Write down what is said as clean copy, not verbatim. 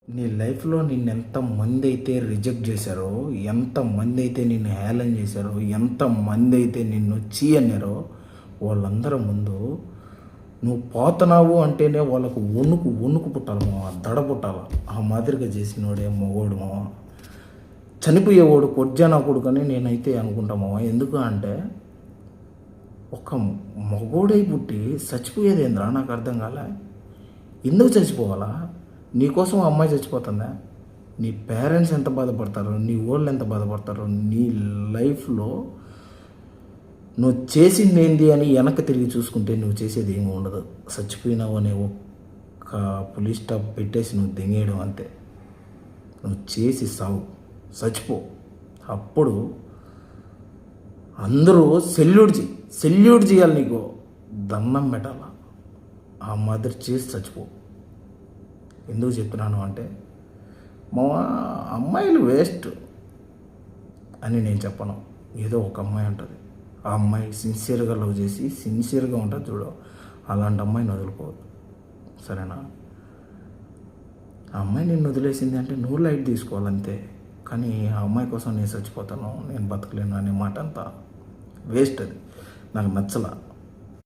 నీ లైఫ్‌లో నిన్నెంతమంది అయితే రిజెక్ట్ చేశారో, ఎంతమంది అయితే నిన్ను హేళన చేశారో, ఎంతమంది అయితే నిన్ను ఛీ అన్నారో, వాళ్ళందరి ముందు నువ్వు పోతున్నావు అంటేనే వాళ్ళకు వణుకు వణుకు పుట్టాలి మామ, దడ పుట్టాల. ఆ మాదిరిగా చేసినోడే మగోడు మామ. చనిపోయేవాడు కొజ్జా కొడుకని నేనైతే అనుకుంటా మామ. ఎందుకు అంటే ఒక మగోడై పుట్టి చచ్చిపోయేదేంద్రా నాకు అర్థం కాలే. ఎందుకు చచ్చిపోవాలా? నీకోసం ఆ అమ్మాయి చచ్చిపోతుందా? నీ పేరెంట్స్ ఎంత బాధపడతారో, నీ వాళ్ళు ఎంత బాధపడతారో, నీ లైఫ్లో నువ్వు చేసింది ఏంటి అని వెనక్కి తిరిగి చూసుకుంటే నువ్వు చేసేది ఏమి ఉండదు. చచ్చిపోయినావు అనే ఒక్క పులిస్ స్టాప్ పెట్టేసి నువ్వు దింగేయడం అంతే. నువ్వు చేసి సావు, చచ్చిపో. అప్పుడు అందరూ సెల్యూట్ చేయాలి, నీకు దండం పెట్టాల. ఆ మాదిరి చేసి చచ్చిపో. ఎందుకు చెప్తున్నాను అంటే మా అమ్మాయిలు వేస్ట్ అని నేను చెప్పను. ఏదో ఒక అమ్మాయి ఉంటుంది, ఆ అమ్మాయి సిన్సియర్గా లవ్ చేసి సిన్సియర్గా ఉంటుంది చూడు, అలాంటి అమ్మాయిని వదులుకోవద్దు, సరేనా? ఆ అమ్మాయి నిన్ను వదిలేసింది అంటే నువ్వు లైట్ తీసుకోవాలంతే. కానీ ఆ అమ్మాయి కోసం నేను చచ్చిపోతాను, నేను బతకలేను అనే మాట అంతా వేస్ట్. అది నాకు నచ్చలా.